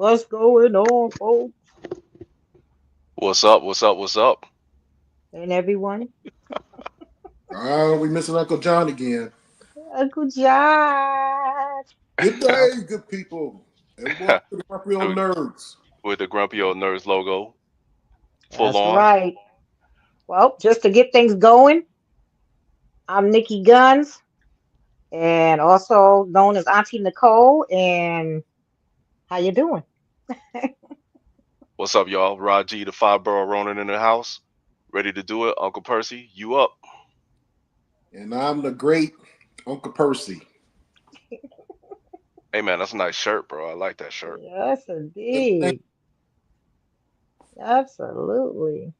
What's going on, folks? What's up? What's up? What's up? And everyone? Oh, we missing Uncle John again. Uncle Josh. Good day, good people. And welcome to the Grumpy Old Nerds. With the Grumpy Old Nerds logo, full That's on. right. Well, just to get things going, I'm Nikki Guns, and also known as Auntie Nicole. And how you doing? What's up, y'all? Rod G, the five borough Ronin in the house. Ready to do it? Uncle Percy, you up? And I'm the great Uncle Percy. Hey, man, that's a nice shirt, bro. I like that shirt. Yes, indeed. Absolutely.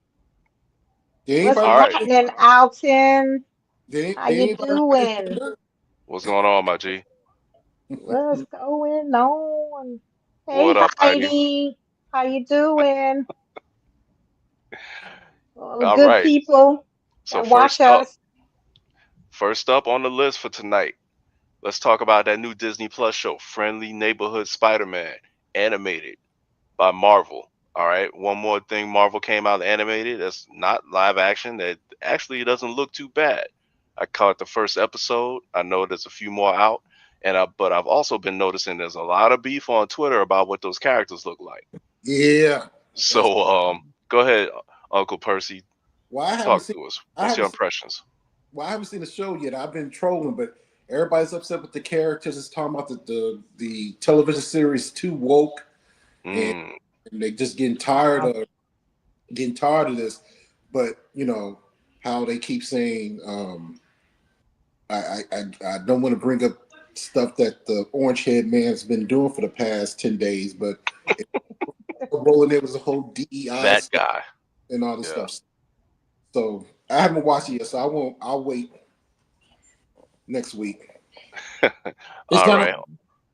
Did What's anybody, All right. happening, Alton? How did you anybody watch doing? it? What's going on, my G? What's going on? Hey, What up, Heidi? Heidi. How you doing? All the All good right. people So that watch us. first up on the list for tonight, let's talk about that new Disney Plus show, Friendly Neighborhood Spider-Man, animated by Marvel. All right. One more thing, Marvel came out animated. That's not live action. That actually doesn't look too bad. I caught the first episode. I know there's a few more out, but I've also been noticing there's a lot of beef on Twitter about what those characters look like. Yeah. That's, So go ahead, Uncle Percy, well, I haven't talk seen. to us. I What's your haven't. impressions? Well, I haven't seen the show yet. I've been trolling, but everybody's upset with the characters. It's talking about the television series too woke, and, Mm, and they just getting Wow. tired of this. But how they keep saying. I don't want to bring up stuff that the orange haired man's been doing for the past 10 days, but rolling there was a whole DEI that stuff guy. and all this Yeah. stuff. So I haven't watched it yet, so I'll wait next week. It's All kind of right,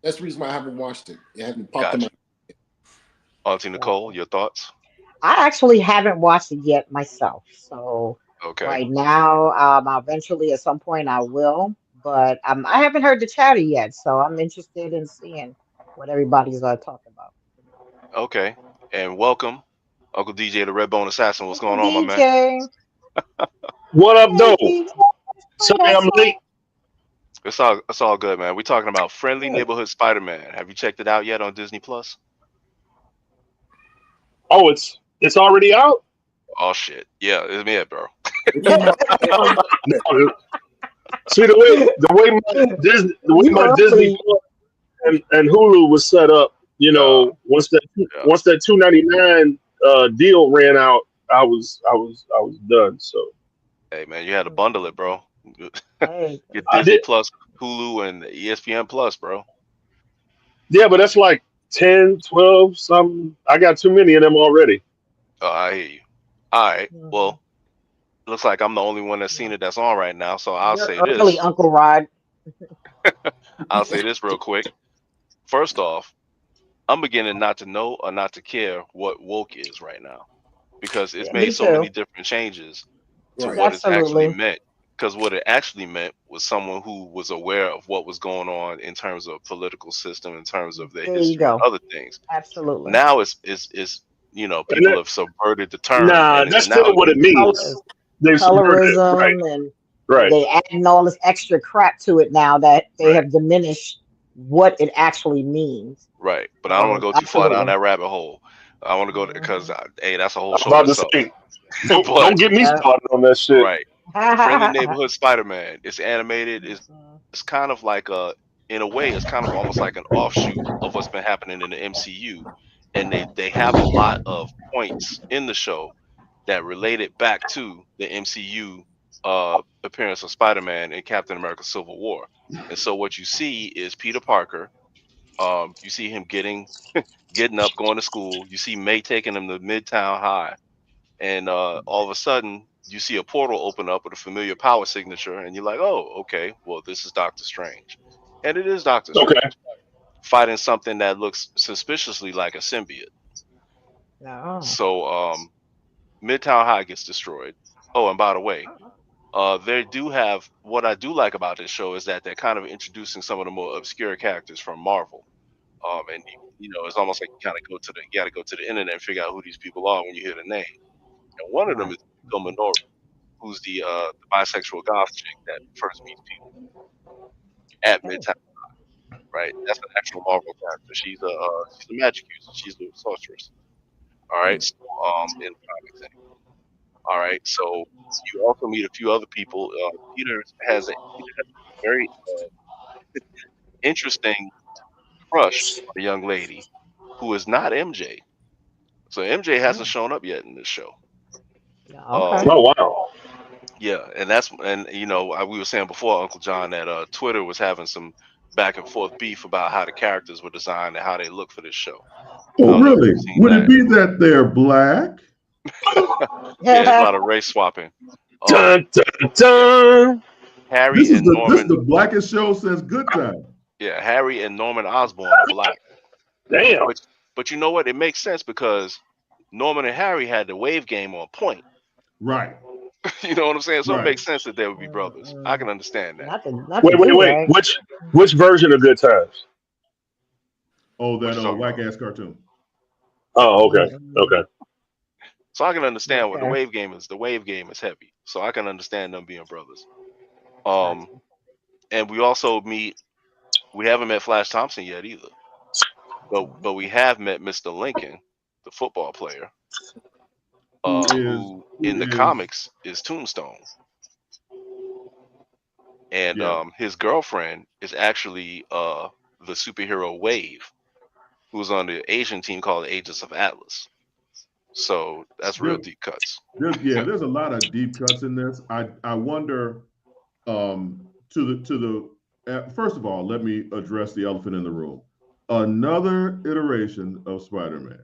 that's the reason why I haven't watched it. It hasn't popped in my gotcha. Auntie Nicole, your thoughts? I actually haven't watched it yet myself. So Okay. right now, eventually at some point I will, but I haven't heard the chatter yet. So I'm interested in seeing what everybody's talking about. Okay. And welcome, Uncle DJ, the Red Bone Assassin. What's Uncle going on, my man? DJ. What up, Hey, though? DJ. Sorry What's I'm up? late. It's all good, man. We're talking about Friendly Good. Neighborhood Spider-Man. Have you checked it out yet on Disney Plus? Oh, it's already out. Oh shit. Yeah, it's me, bro. it came out. No, see the way my You Disney early. Plus and Hulu was set up. Yeah, yeah. Once that $2.99 deal ran out, I was done. So Hey man, you had to bundle it, bro. Hey, Get I Disney did. Plus, Hulu, and ESPN Plus, bro. Yeah, but that's like 10, 12, something. I got too many of them already. Oh, I hear you. All right. mhm. Well, looks like I'm the only one that's seen it that's on right now. So I'll You're say early, this. Uncle Rod. I'll say this real quick. First off, I'm beginning not to know or not to care what woke is right now because it's Yeah, made me so many too. different changes to Right. what it's actually Absolutely. meant. Because what it actually meant was someone who was aware of what was going on in terms of political system, in terms of their There you history and go. other things. Absolutely. Now it's And people have subverted the term, nah, and that's now still it what it means Color, means. They've subverted it. Right, colorism and right. they adding all this extra crap to it now that they right, have diminished what it actually means. right. But I don't want So to go too far down absolutely. that rabbit hole. I want to go because Hmm. hey, that's a whole I was show in about to itself. say, don't But get me Yeah. started on that shit. right, Friendly Neighborhood Spider-Man. It's animated. It's kind of like in a way, it's kind of almost like an offshoot of what's been happening in the MCU, and they have a lot of points in the show that relate it back to the MCU appearance of Spider-Man in Captain America: Civil War. And so what you see is Peter Parker. You see him getting up, going to school. You see May taking him to Midtown High, and all of a sudden you see a portal open up with a familiar power signature, and you're like, oh, okay, well, this is Doctor Strange, and it is Doctor Okay. Strange fighting something that looks suspiciously like a symbiote. No. So Midtown High gets destroyed. Oh, and by the way, they do have what I do like about this show is that they're kind of introducing some of the more obscure characters from Marvel. And it's almost like you got to go to the internet and figure out who these people are when you hear the name. And one of them is Minoru, who's the bisexual goth chick that first meets people at Midtown. Right, that's an actual Marvel character. She's a magic user. She's a sorceress. All right, so in comics. All right, so you also meet a few other people. Peter has a very interesting crush on a young lady who is not MJ. So MJ hasn't shown up yet in this show. Okay. Oh wow. Yeah, and we were saying before, Uncle John, that Twitter was having some back and forth beef about how the characters were designed and how they look for this show. I Oh, don't know if really? you've seen Would it that. be that they're black? Yeah, there's a lot of race swapping. Dun, dun, dun. Harry This is and Norman. the blackest show since Good Time. Yeah, Harry and Norman Osborn are black. Damn. But you know what? It makes sense because Norman and Harry had the wave game on point. Right. You know what I'm saying? So it Right. makes sense that they would be brothers. I can understand that. Not Wait. right. Which version of Good Times? Oh, that talking whack ass cartoon. Oh, okay. Okay. So I can understand what the Okay. wave game is. The wave game is heavy. So I can understand them being brothers. And we also we haven't met Flash Thompson yet either. But we have met Mr. Lincoln, the football player, who in the comics is Tombstone. And his girlfriend is actually the superhero Wave, who's on the Asian team called the Agents of Atlas. So that's real deep cuts. There's a lot of deep cuts in this. I wonder first of all, let me address the elephant in the room. Another iteration of Spider-Man.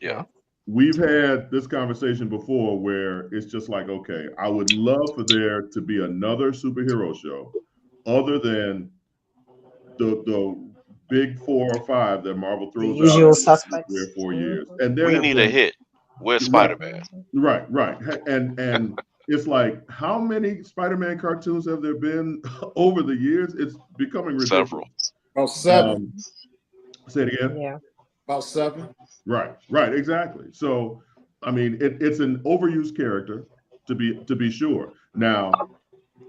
Yeah. We've had this conversation before where it's just like, okay, I would love for there to be another superhero show other than the big 4 or 5 that Marvel throws The usual out suspects. 3 or 4 years. And there we need a hit. Where's Spider-Man? Right. And it's like, how many Spider-Man cartoons have there been over the years? It's becoming ridiculous. Several. About 7. Say it again. Yeah. About 7. Right, exactly. So, I mean, it's an overused character to be sure. Now,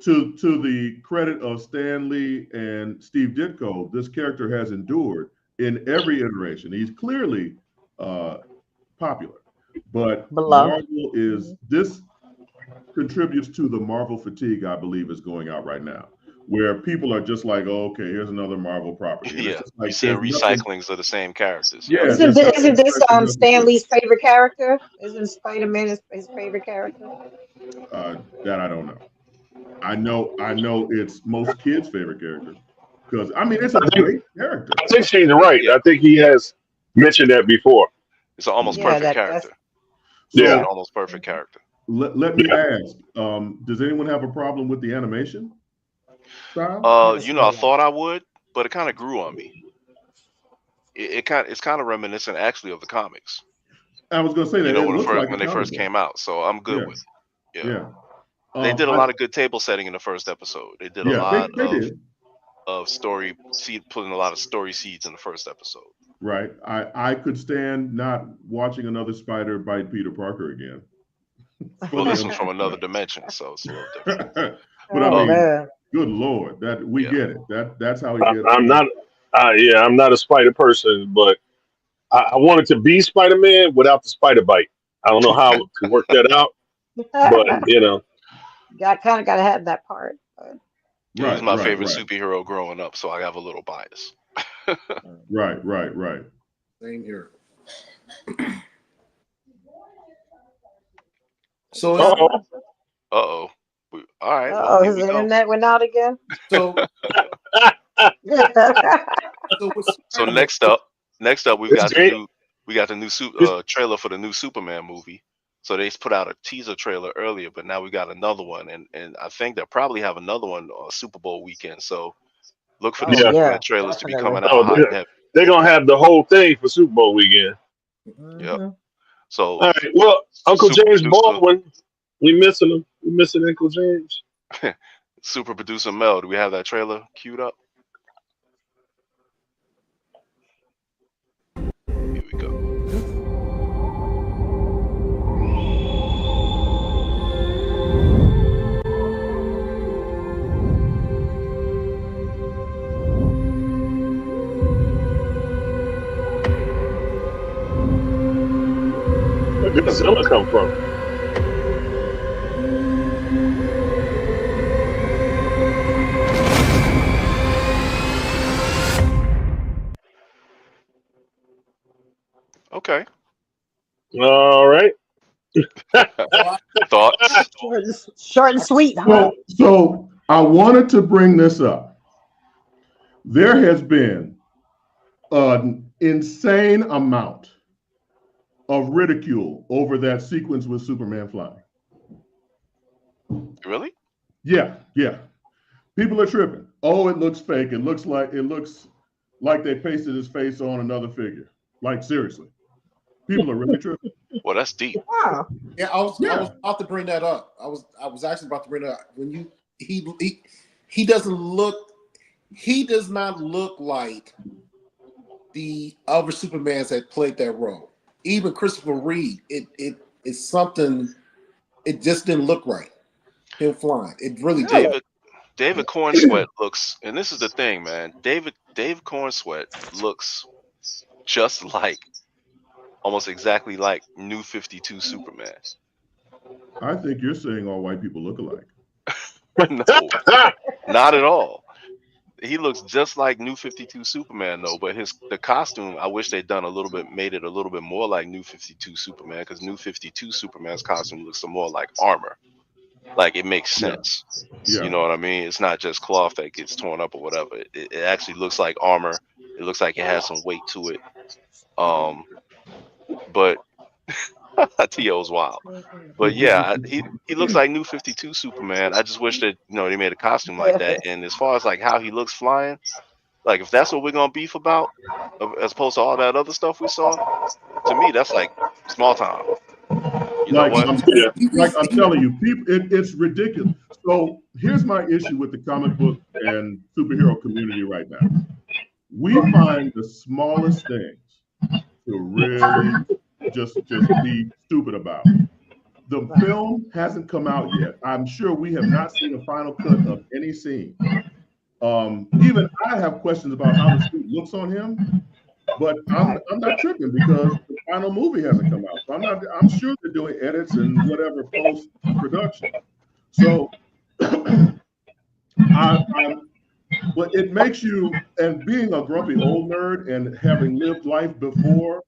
to the credit of Stan Lee and Steve Ditko, this character has endured in every iteration. He's clearly popular, but Marvel this contributes to the Marvel fatigue, I believe, is going out right now, where people are just like, oh, okay, here's another Marvel property. Yeah, like, you see recyclings of the same characters. Yeah, Isn't this Stan Lee's favorite character? Isn't Spider-Man his favorite character? That I don't know. I know it's most kids' favorite character because I mean it's a great character. I think she's right. I think he has mentioned that before. It's an almost perfect character. Yeah, almost perfect character. Let me ask: does anyone have a problem with the animation style? I thought I would, but it kind of grew on me. It's kind of reminiscent actually of the comics. I was going to say that when they first came out, so I'm good with it. Yeah. They did a lot of good table setting in the first episode. They did a lot of story putting a lot of story seeds in the first episode. Right. I could stand not watching another spider bite Peter Parker again. Well, this one's from another dimension, so it's a little different. But I mean, good Lord, that we get it. That's how he gets. I'm not a spider person, but I wanted to be Spider-Man without the spider bite. I don't know how to work that out, but you kind of got to have that part. But. Yeah, he's my favorite superhero growing up, so I have a little bias. Right. Same here. So all right. Well, his internet went out again. So next up we got the new trailer for the new Superman movie. So they put out a teaser trailer earlier, but now we got another one, and I think they'll probably have another one on Super Bowl weekend. So look for the Superman trailers to be coming out hot and heavy. They're gonna have the whole thing for Super Bowl weekend. Yep. So all right. Well, Uncle James Baldwin, we missing him. We missing Uncle James. Super producer Mel, do we have that trailer queued up? did Zilla come from? Okay. All right. Thoughts? Short and sweet, huh? So I wanted to bring this up. There has been an insane amount of ridicule over that sequence with Superman flying. Really? Yeah. People are tripping. Oh, it looks fake. It looks like they pasted his face on another figure. Like seriously, people are really tripping. Well, that's deep. Wow. Yeah, I was about to bring that up. I was actually about to bring that up. When he does not look like the other Supermans that played that role. Even Christopher Reeve, it's something. It just didn't look right. Him flying, it really did. David Cornsweet looks, and this is the thing, man. Dave Cornsweet looks just like, almost exactly like New 52 Superman. I think you're saying all white people look alike. No, not at all. He looks just like New 52 Superman, though. But the costume, I wish they'd made it a little bit more like New 52 Superman, because New 52 Superman's costume looks more like armor. Like, it makes sense. Yeah. You know what I mean? It's not just cloth that gets torn up or whatever. It actually looks like armor. It looks like it has some weight to it. But T.O.'s wild. But yeah, he looks like New 52 Superman. I just wish that, they made a costume like that. And as far as like how he looks flying, like if that's what we're gonna beef about, as opposed to all that other stuff we saw, to me that's like small time. You know what? I'm telling you, people, it's ridiculous. So here's my issue with the comic book and superhero community right now. We find the smallest things to really just be stupid about. The film hasn't come out yet. I'm sure we have not seen a final cut of any scene. Even I have questions about how the suit looks on him, but I'm not tripping because the final movie hasn't come out. So I'm sure they're doing edits and whatever post production. So but it makes you, and being a grumpy old nerd and having lived life before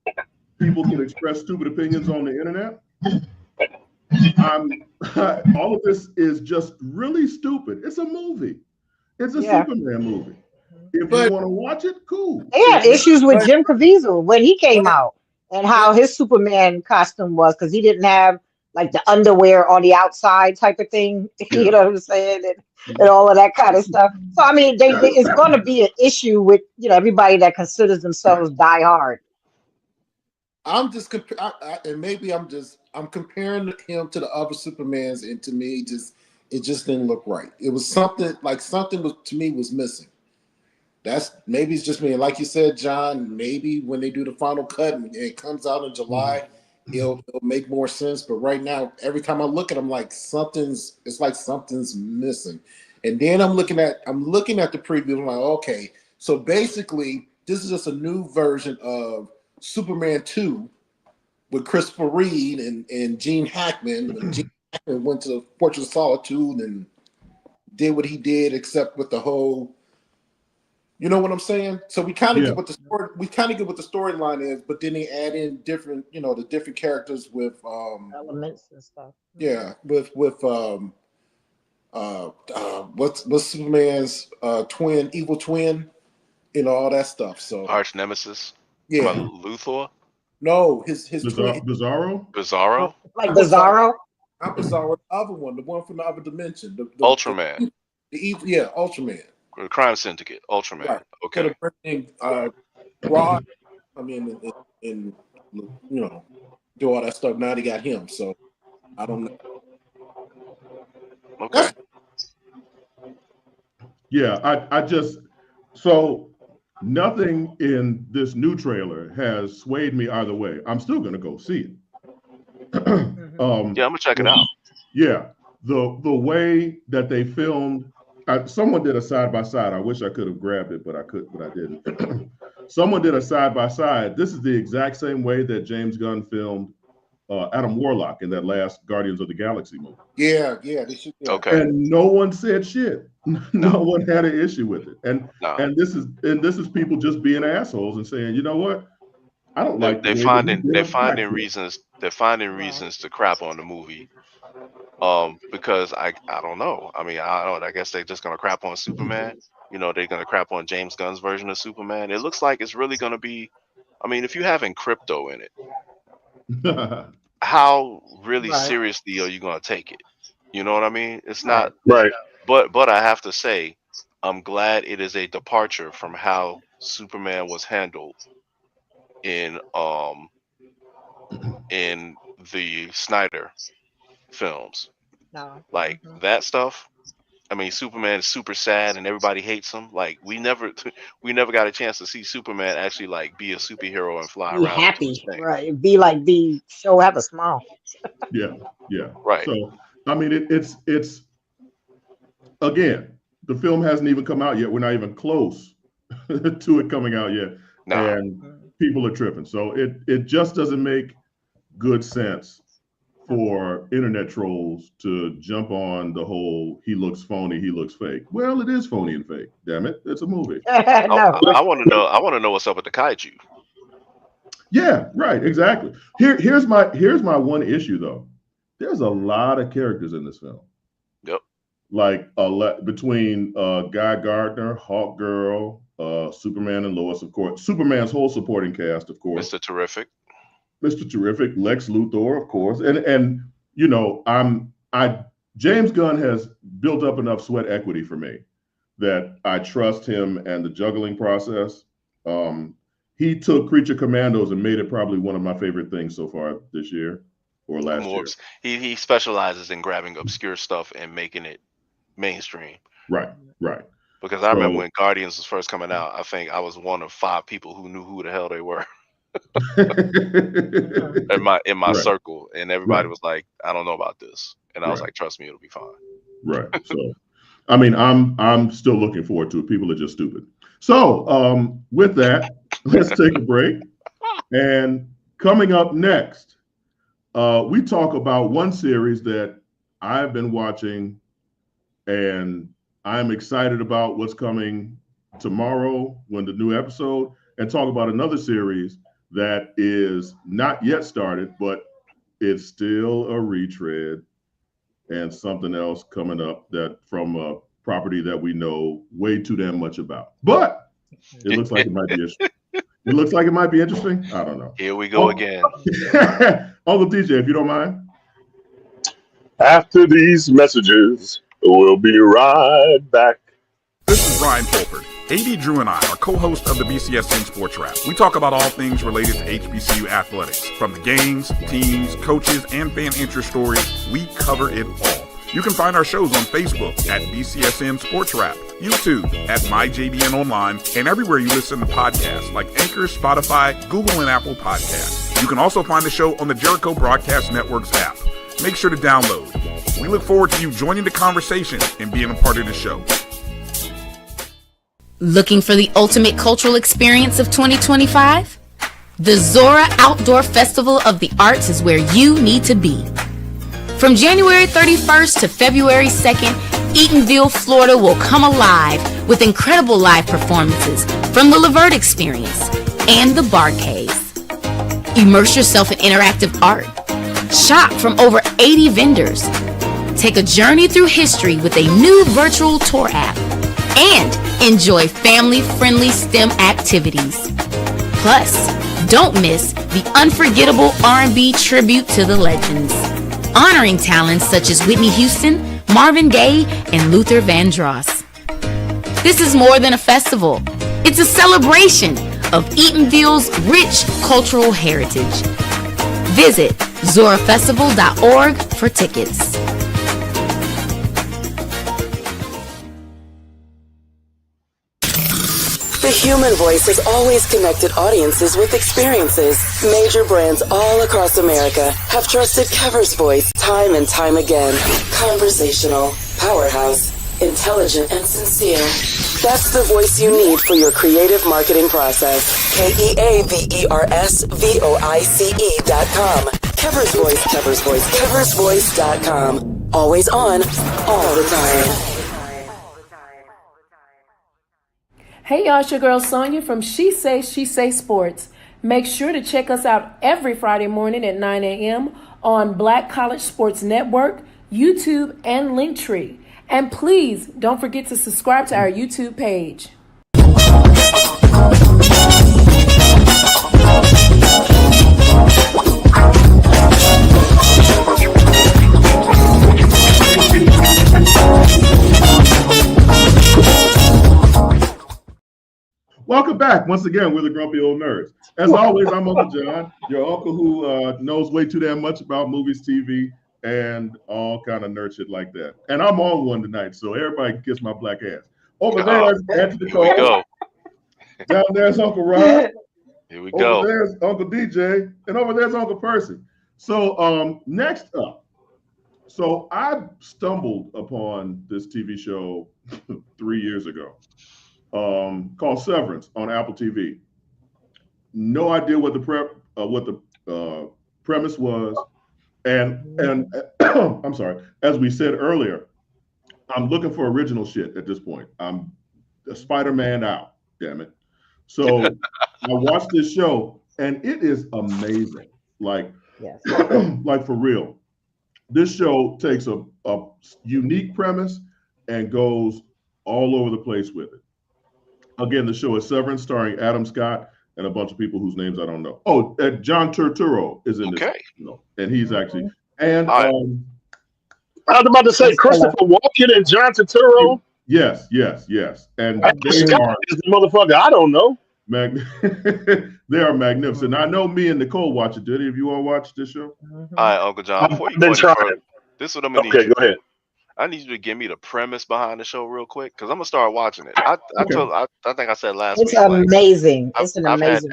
people can express stupid opinions on the internet, all of this is just really stupid. It's a movie. It's a Superman movie. If you want to watch it, cool. They had issues with Jim Caviezel when he came out and how his Superman costume was, because he didn't have like the underwear on the outside type of thing. Yeah. You know what I'm saying? And all of that kind of stuff. So I mean, it's going to be an issue with everybody that considers themselves die hard. I'm just and maybe I'm comparing him to the other Supermans, and to me, it just didn't look right. It was something to me was missing. Maybe it's just me. And like you said, John, maybe when they do the final cut and it comes out in July, it'll make more sense. But right now, every time I look at it, I'm like something's missing. And then I'm looking at the preview. I'm like, okay, so basically this is just a new version of Superman 2 with Christopher Reeve and Gene Hackman. When Gene Hackman went to the Fortress of Solitude and did what he did, except with the whole, you know what I'm saying? So we kind of get what the storyline is, but then they add in different, the different characters with Elements and stuff. Yeah, with what's Superman's evil twin, all that stuff. So arch nemesis. Yeah. Luthor? No, his twin. Bizarro? Bizarro? Like Bizarro? Not Bizarro, the other one, the one from the other dimension. The Ultraman. The evil, Ultraman. The Crime Syndicate. Ultraman. Right. Okay. Rod, and do all that stuff. Now they got him, so I don't know. Okay. Yeah, I just, so nothing in this new trailer has swayed me either way. I'm still gonna go see it. Yeah, I'm gonna check it out. Yeah, the way that they filmed, someone did a side by side. I wish I could have grabbed it, but I didn't. Someone did a side by side. This is the exact same way that James Gunn filmed Adam Warlock in that last Guardians of the Galaxy movie. Yeah, they should. Yeah. Okay. And no one said shit. No one had an issue with it. And this is people just being assholes and saying, you know what? I don't like. They're finding reasons to crap on the movie. Because I don't know. I mean, I guess they're just gonna crap on Superman. You know, they're gonna crap on James Gunn's version of Superman. It looks like it's really gonna be. I mean, if you're having crypto in it, how really seriously are you gonna take it? You know what I mean? It's not right. But I have to say, I'm glad it is a departure from how Superman was handled in the Snyder films. No. Like that stuff. I mean, Superman is super sad and everybody hates him. Like we never got a chance to see Superman actually like be a superhero and fly be around. Happy, right? Be have a smile. Yeah. Right. So I mean, it's again, the film hasn't even come out yet. We're not even close to it coming out yet, and people are tripping. So it just doesn't make good sense for internet trolls to jump on the whole he looks phony, he looks fake. Well, it is phony and fake. Damn it, it's a movie. No. I want to know what's up with the kaiju. Yeah, right, exactly. Here's my one issue though. There's a lot of characters in this film. Yep. Like between Guy Gardner, Hawkgirl, Superman and Lois, of course. Superman's whole supporting cast, of course. Mr. Terrific, Lex Luthor, of course, and you know, James Gunn has built up enough sweat equity for me that I trust him and the juggling process. He took Creature Commandos and made it probably one of my favorite things so far this year or last year. He specializes in grabbing obscure stuff and making it mainstream. Right. Because I remember when Guardians was first coming out, I think I was one of 5 people who knew who the hell they were. in my circle, and everybody was like, I don't know about this, and I was like, trust me, it'll be fine. Right. So I mean, I'm still looking forward to it. People are just stupid. So with that, let's take a break, and coming up next, we talk about one series that I've been watching and I'm excited about what's coming tomorrow when the new episode, and talk about another series that is not yet started, but it's still a retread, and something else coming up that from a property that we know way too damn much about. But it looks like it might be interesting. I don't know. Here we go again. Uncle DJay, if you don't mind. After these messages, we'll be right back. This is Ryan Fulford. AD Drew and I are co-hosts of the BCSN Sports Wrap. We talk about all things related to HBCU athletics. From the games, teams, coaches, and fan interest stories, we cover it all. You can find our shows on Facebook at BCSN Sports Wrap, YouTube at MyJBN Online, and everywhere you listen to podcasts like Anchor, Spotify, Google, and Apple Podcasts. You can also find the show on the Jericho Broadcast Network's app. Make sure to download. We look forward to you joining the conversation and being a part of the show. Looking for the ultimate cultural experience of 2025? The Zora Outdoor Festival of the Arts is where you need to be. From January 31st to February 2nd, Eatonville, Florida will come alive with incredible live performances from the Levert Experience and the Bar Caves. Immerse yourself in interactive art. Shop from over 80 vendors. Take a journey through history with a new virtual tour app. And enjoy family-friendly STEM activities. Plus, don't miss the unforgettable R&B tribute to the legends, honoring talents such as Whitney Houston, Marvin Gaye, and Luther Vandross. This is more than a festival. It's a celebration of Eatonville's rich cultural heritage. Visit zorafestival.org for tickets. The human voice has always connected audiences with experiences. Major brands all across America have trusted Kever's voice time and time again. Conversational, powerhouse, intelligent, and sincere. That's the voice you need for your creative marketing process. KeaversVoice.com. Kever's Voice, Kever's Voice, keversvoice.com. Always on, all the time. Hey y'all, it's your girl Sonia from She Say Sports. Make sure to check us out every Friday morning at 9 a.m. on Black College Sports Network, YouTube, and Linktree. And please don't forget to subscribe to our YouTube page. Welcome back once again. We're the Grumpy Old Nerds. As always, I'm Uncle John, your uncle who knows way too damn much about movies, TV, and all kind of nerd shit like that. And I'm on one tonight, so everybody can kiss my black ass. Over there is Auntie Nicole. Here we go. Down there's Uncle Rob. Here we Over go. there's Uncle DJay, and over there's Uncle Percy. So next up, so I stumbled upon this TV show 3 years ago. Called Severance on Apple TV. No idea what the premise was, and I'm sorry. As we said earlier, I'm looking for original shit at this point. I'm a Spider-Man out. Damn it! So I watched this show, and it is amazing. Like, Yes. like for real. This show takes a unique premise and goes all over the place with it. Again, the show is Severance, starring Adam Scott and a bunch of people whose names I don't know. Oh, John Turturro is in this, and he's actually and I was about to say Christopher Walken and John Turturro. Yes, and they Scott are is the motherfucker. I don't know. they are magnificent. I know me and Nicole watch it. Did any of you all watch this show? All right, Uncle John. Before you I've been go any trying. further, this is what I'm gonna need. Okay, go ahead. I need you to give me the premise behind the show real quick, because I'm gonna start watching it. I think I said last It's week. like, amazing. It's an amazing.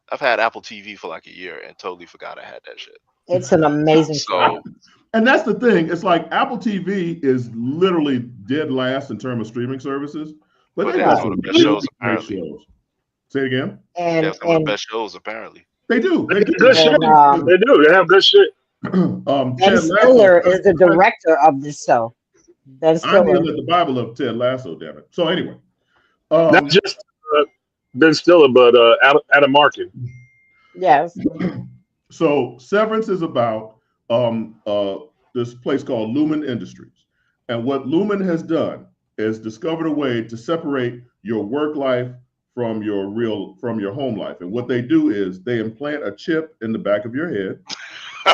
I've had Apple TV for like a year and totally forgot I had that shit. It's an amazing show. So And that's the thing. It's like Apple TV is literally dead last in terms of streaming services, but they they got have some some of the best shows, great apparently. shows. Say it again. they And have some of the best shows apparently. They do. They do good shit. And, They do. They have good shit. Ben Ted Stiller Lasso. is the director of this show. Ben I need to Stiller. let the Bible of Ted Lasso, damn it. So anyway, Not just Ben Stiller, but Adam Arkin. Yes. so Severance is about this place called Lumen Industries, and what Lumen has done is discovered a way to separate your work life from your home life. And what they do is they implant a chip in the back of your head,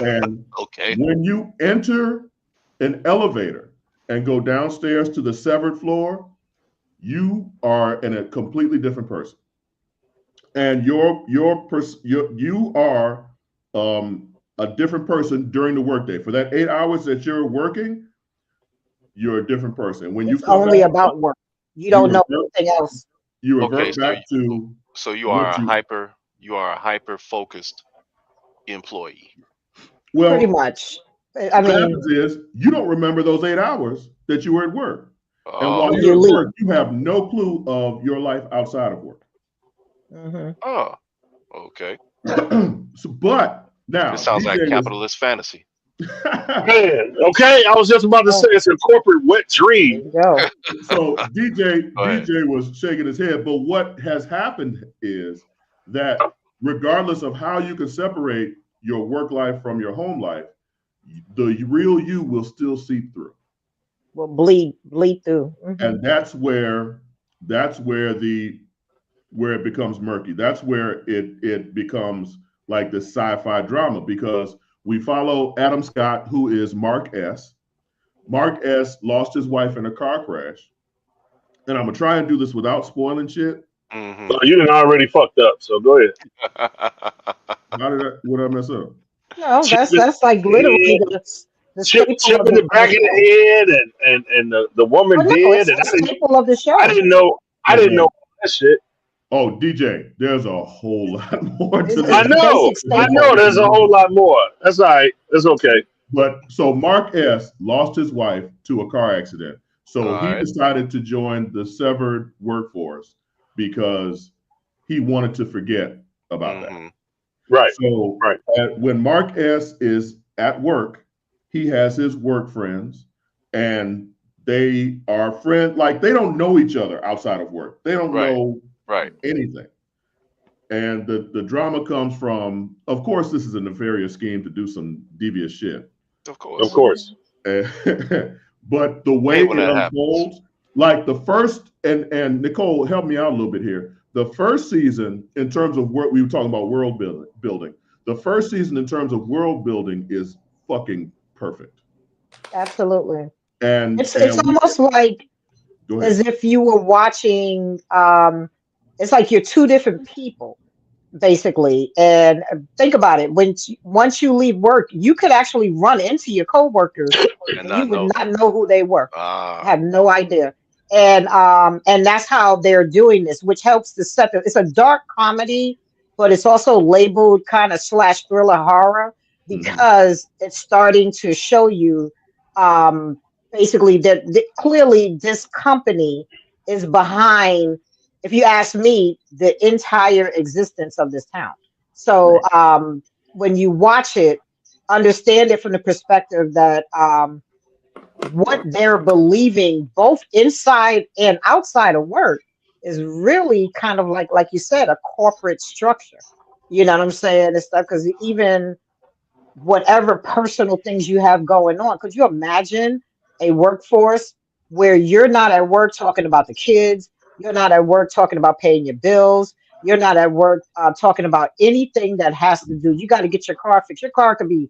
and Okay. when you enter an elevator and go downstairs to the severed floor, you are in a completely different person. And you are a different person during the workday. For that 8 hours that you're working, you're a different person. When It's you come only back, about work. You don't know anything else. you Okay, revert so back to So you are what you are a hyper focused employee. Pretty well. much. I What mean, happens is you don't remember those 8 hours that you were at work, and while You you're at leave. work, you have no clue of your life outside of work. mhm. Oh, okay. But now This sounds like DJ was- capitalist fantasy. Man, okay. I was just about to say it's a corporate wet There dream. you go. So DJ Go ahead. was shaking his head, but what has happened is that regardless of how you can separate your work life from your home life, the real you will still seep through, Will bleed through. Mhm. and that's where it becomes murky. That's where it becomes like this sci-fi drama, because we follow Adam Scott, who is Mark S. Mark S. lost his wife in a car crash. And I'm gonna try and do this without spoiling shit. Mhm. You done already fucked up, so go ahead. What did I mess up? No, that's like literally the Chip staple of in the back of the head, and the woman Oh, no, did, it's and the staple of the show. I didn't know that shit. Oh, DJ, there's a whole lot more to this. I know. There's a whole lot more. That's all right. That's okay. But so Mark S. lost his wife to a car accident. So All he right. decided to join the severed workforce because he wanted to forget about that. Mhm. Right. So Right. when Mark S is at work, he has his work friends, and they are friends. Like, they don't know each other outside of work. They don't know anything. And the drama comes from, of course, this is a nefarious scheme to do some devious shit. Of course. Of course. But the way it unfolds, like the first, and Nicole, help me out a little bit here. The first season, in terms of what we were talking about world building, the first season in terms of world building is fucking perfect. Absolutely. And it's almost like as if you were watching, it's like you're two different people, basically. And think about it. Once you leave work, you could actually run into your coworkers and you would not know who they were. Have no idea. And that's how they're doing this, which helps to set it's a dark comedy, but it's also labeled kind of / thriller horror, because it's starting to show you basically that clearly this company is behind, if you ask me, the entire existence of this town. So when you watch it, understand it from the perspective that what they're believing, both inside and outside of work, is really kind of like you said, a corporate structure. You know what I'm saying? And stuff, because even whatever personal things you have going on, could you imagine a workforce where you're not at work talking about the kids, you're not at work talking about paying your bills, you're not at work talking about anything that has to do, you got to get your car fixed. Your car could be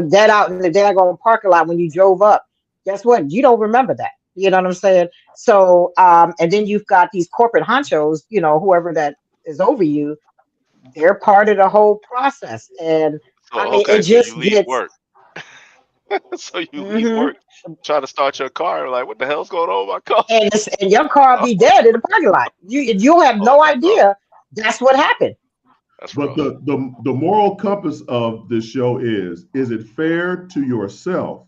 dead out in the daggone parking lot when you drove up. Guess what? You don't remember that. You know what I'm saying? So, and then you've got these corporate honchos, you know, whoever that is over you, they're part of the whole process. And I mean, it just so you leave work. So you leave work, try to start your car, like, what the hell's going on with my car? And your car be dead in the parking lot. You'll have no idea that's what happened. But the moral compass of this show is it fair to yourself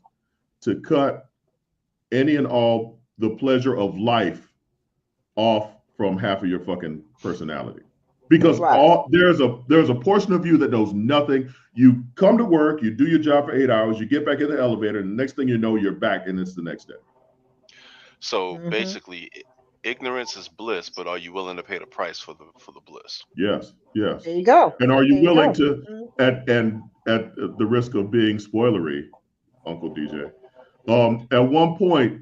to cut any and all the pleasure of life off from half of your fucking personality? Because there's a portion of you that knows nothing. You come to work, you do your job for 8 hours, you get back in the elevator, and the next thing you know, you're back, and it's the next day. So basically, ignorance is bliss, but are you willing to pay the price for the bliss? Yes. There you go. And are you willing to, at the risk of being spoilery, Uncle DJ, at one point,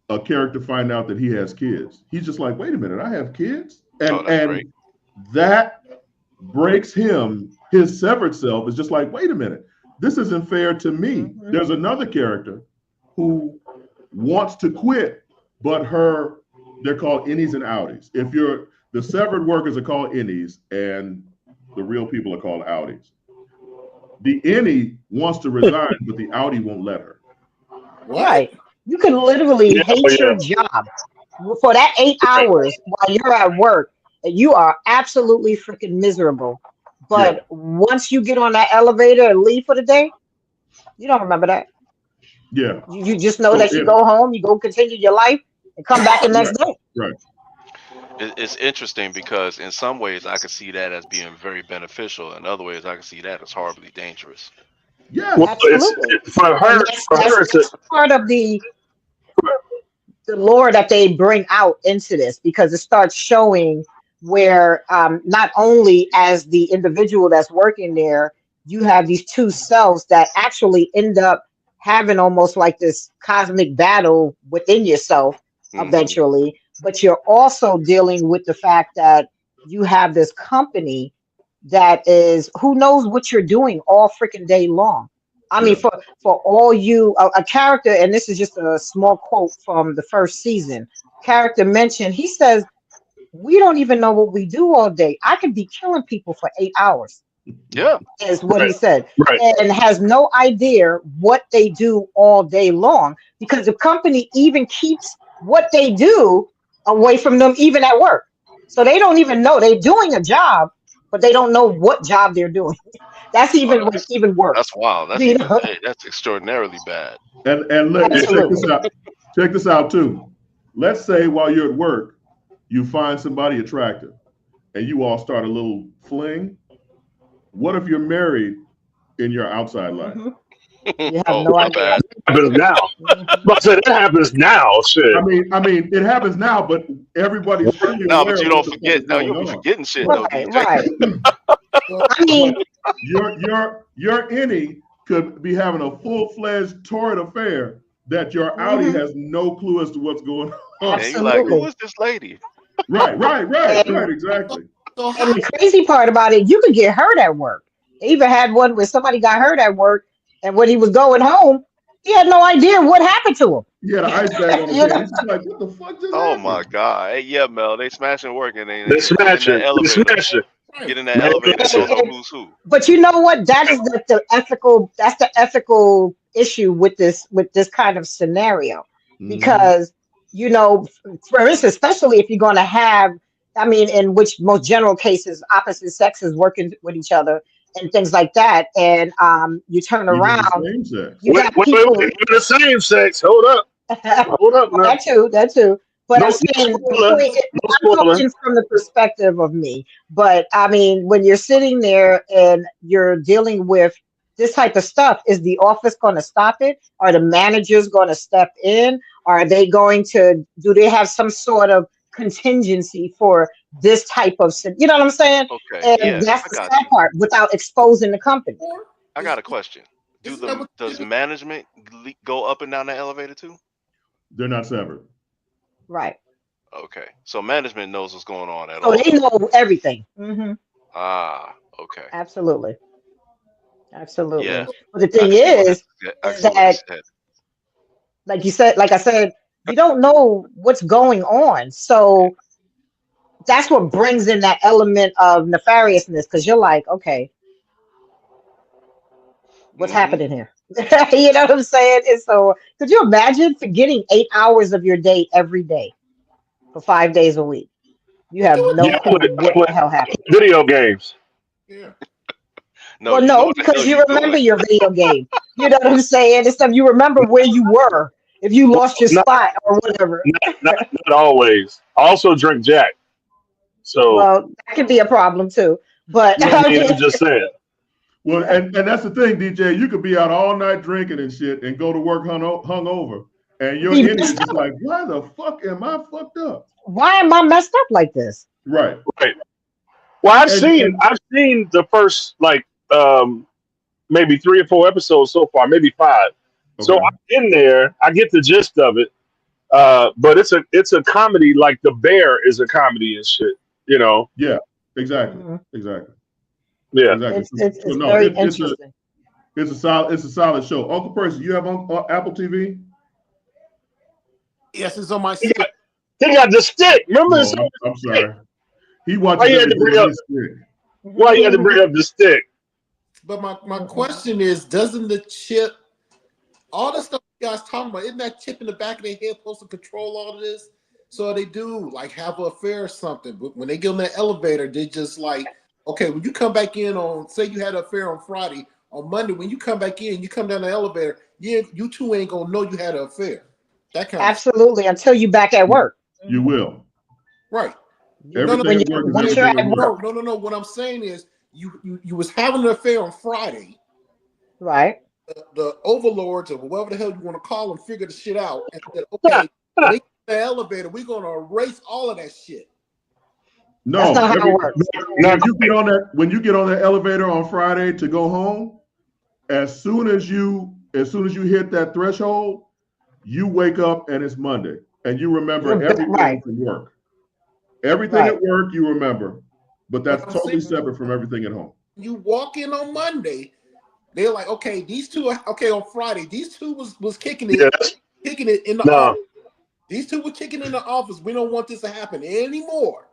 a character find out that he has kids. He's just like, wait a minute, I have kids? And that breaks him. His severed self is just like, wait a minute, this isn't fair to me. There's another character who wants to quit, but they're called innies and outies. The severed workers are called innies and the real people are called outies. The innie wants to resign, but the outie won't let her. Right. You can literally hate your job for that 8 hours while you're at work. You are absolutely freaking miserable. But once you get on that elevator and leave for the day, you don't remember that. Yeah. You just know that you go home, you go continue your life, and come back the next day. Right. It's interesting because in some ways I could see that as being very beneficial. In other ways, I can see that as horribly dangerous. Yeah, well, absolutely. For her, that's part of the lore that they bring out into this, because it starts showing where not only as the individual that's working there, you have these two selves that actually end up having almost like this cosmic battle within yourself eventually, but you're also dealing with the fact that you have this company that is, who knows what you're doing all freaking day long. I mean, for all you, a character, and this is just a small quote from the first season, character mentioned, he says, we don't even know what we do all day. I could be killing people for 8 hours. Yeah. Is what he said. Right. And has no idea what they do all day long, because the company even keeps what they do away from them, even at work. So they don't even know they're doing a job, but they don't know what job they're doing. That's even even worse. That's wild. That's extraordinarily bad. And look, check this out too. Let's say while you're at work, you find somebody attractive and you all start a little fling. What if you're married in your outside life? Mm-hmm. You have no idea. It happens now. But that happens now. Shit. I mean, it happens now, but everybody's fully No, aware but you of don't what the fuck forget. is No, going you'll be on. forgetting shit. Right, though, right. I mean, your innie could be having a full-fledged torrid affair that your outie has no clue as to what's going on. And you're like, who is this lady? Right, exactly. And the crazy part about it, you could get hurt at work. They even had one where somebody got hurt at work, and when he was going home, he had no idea what happened to him. He had an ice bag on his head. He's just like, what the fuck just happened? My God. Hey, yeah, Mel, they smashing work and they smash it. They smash it. Get in that elevator, don't know who's who. But you know what? That is the ethical issue with this kind of scenario. Because, you know, for instance, especially if you're going to have, I mean, in which most general cases, opposite sexes working with each other and things like that, and you turn around, you got people the same sex. Hold up, man. That too. But I'm saying, I'm talking from the perspective of me. But I mean, when you're sitting there and you're dealing with this type of stuff, is the office going to stop it? Are the managers going to step in? Are they going to? Do they have some sort of contingency for this type of, you know what I'm saying? Okay. And that's the sad part, without exposing the company. I got a question. Does management go up and down the elevator too? They're not severed. Right. Okay. So management knows what's going on at all. Oh, they know everything. Mm-hmm. Okay. Absolutely. Yeah. But the thing is that, like I said, you don't know what's going on. So that's what brings in that element of nefariousness, because you're like, okay, what's happening here? You know what I'm saying? And so could you imagine forgetting 8 hours of your day every day for 5 days a week? You have no clue what the hell happened. Video games. Yeah. No, because you remember your video game. You know what I'm saying? And stuff. You remember where you were if you lost your spot or whatever. Not always. I also drink Jack. So well, that could be a problem too. But I'm just saying. Well, and that's the thing, DJ. You could be out all night drinking and shit, and go to work hungover, and your innie is just like, why the fuck am I fucked up? Why am I messed up like this? Right. Well, I've seen the first maybe 3 or 4 episodes so far, maybe 5. Okay. So I'm in there. I get the gist of it, but it's a comedy. Like The Bear is a comedy and shit. You know? Yeah. Exactly. Exactly. Yeah. Exactly. It's very interesting. It's a solid show. Uncle Percy, you have Apple TV? Yes, it's on my. He got the stick. Remember? I'm sorry. He watches everything on his stick. Why you had to bring up the stick? But my question is, doesn't the chip, all the stuff you guys talking about, isn't that chip in the back of their head supposed to control all of this? So they do like have an affair or something. But when they get on that elevator, they just like, okay, when you come back in on, say you had an affair on Friday, on Monday, when you come back in, you come down the elevator, you two ain't gonna know you had an affair. That kind absolutely, until you back at work. You will. Right. No. What I'm saying is, you was having an affair on Friday. Right. The overlords or whatever the hell you want to call them figured the shit out and said, okay, they get the elevator, we're gonna erase all of that shit. No, that's not how it works. When you get on that elevator on Friday to go home, as soon as you hit that threshold, you wake up and it's Monday, and you remember everything from work. Everything at work you remember, but that's totally separate from everything at home. You walk in on Monday, they're like, okay, these two are okay on Friday. These two was kicking it, kicking it in the office. These two were kicking in the office. We don't want this to happen anymore.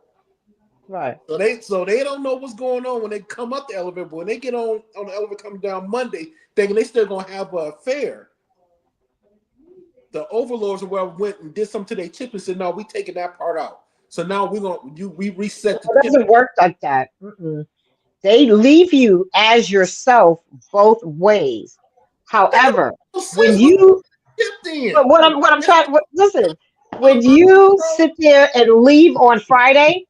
Right. So they don't know what's going on when they come up the elevator, but when they get on the elevator coming down Monday, thinking they still gonna have an affair. The overlords went and did something to their chip and said, no, we taking that part out. So now we reset. It doesn't work like that. They leave you as yourself both ways. However, when you when you sit there and leave on Friday,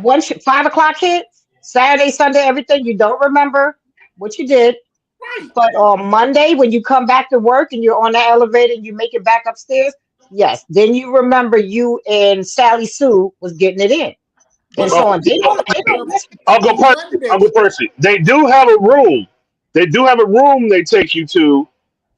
once 5 o'clock hits, Saturday, Sunday, everything. You don't remember what you did. Right. But on Monday, when you come back to work and you're on the elevator and you make it back upstairs, yes, then you remember you and Sally Sue was getting it in. And so on. They don't miss Uncle Percy. They do have a room. They do have a room they take you to,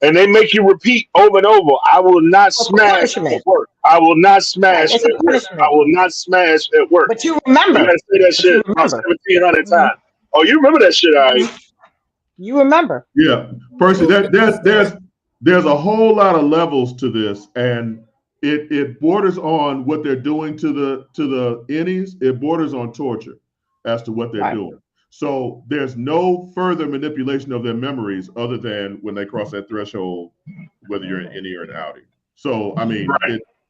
and they make you repeat over and over. I will not smash at work. I will not smash at work. I will not smash at work. But you remember. You gotta say that shit about 1,700 times. Oh, you remember that shit, all right? You remember. Yeah. Percy, there's a whole lot of levels to this, and it borders on what they're doing to the innies. It borders on torture as to what they're doing. So there's no further manipulation of their memories other than when they cross that threshold, whether you're an innie or an outie. So I mean,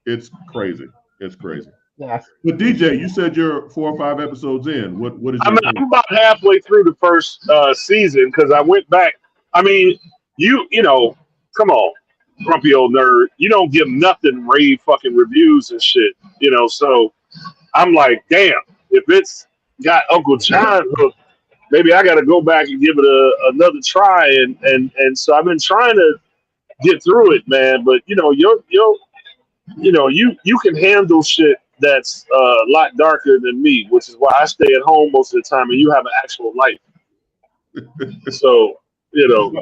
it's crazy. It's crazy. Yeah. But DJ, you said you're 4 or 5 episodes in. What is your I'm about halfway through the first season because I went back. I mean, you know, come on, grumpy old nerd. You don't give nothing rave fucking reviews and shit, you know. So I'm like, damn, if it's got Uncle John hooked, maybe I got to go back and give it another try. And so I've been trying to get through it, man. But you know, you can handle shit that's a lot darker than me, which is why I stay at home most of the time, and you have an actual life. So, you know.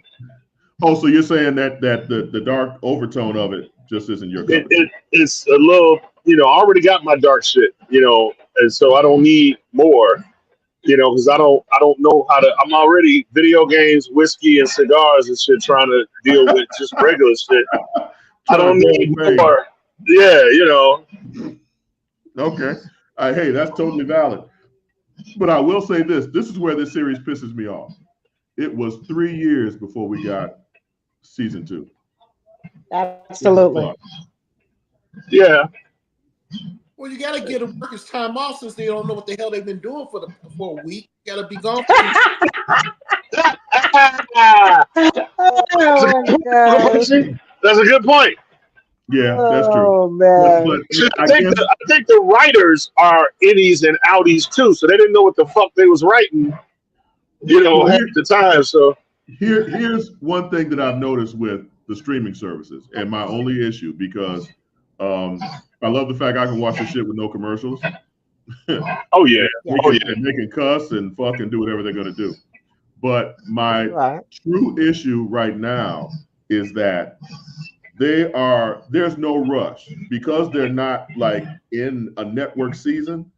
Oh, so you're saying that the dark overtone of it just isn't your cup. It's a little, you know, I already got my dark shit, you know, and so I don't need more, you know, because I don't know how to. I'm already video games, whiskey, and cigars and shit trying to deal with just regular shit. I don't need more. Yeah, you know. Okay. Hey, that's totally valid. But I will say this. This is where this series pisses me off. It was 3 years before we got season 2. Absolutely. Yeah. Well, you got to get a workers' time off since they don't know what the hell they've been doing for a week. You got to be gone. That's a good point. Yeah, that's true. Oh man! I think the writers are innies and outies too, so they didn't know what the fuck they was writing, you know, at the time. So here's one thing that I've noticed with the streaming services, and my only issue, because I love the fact I can watch this shit with no commercials. Oh yeah, and they can cuss and fuck and do whatever they're gonna do. But my true issue right now is that there's no rush because they're not like in a network season.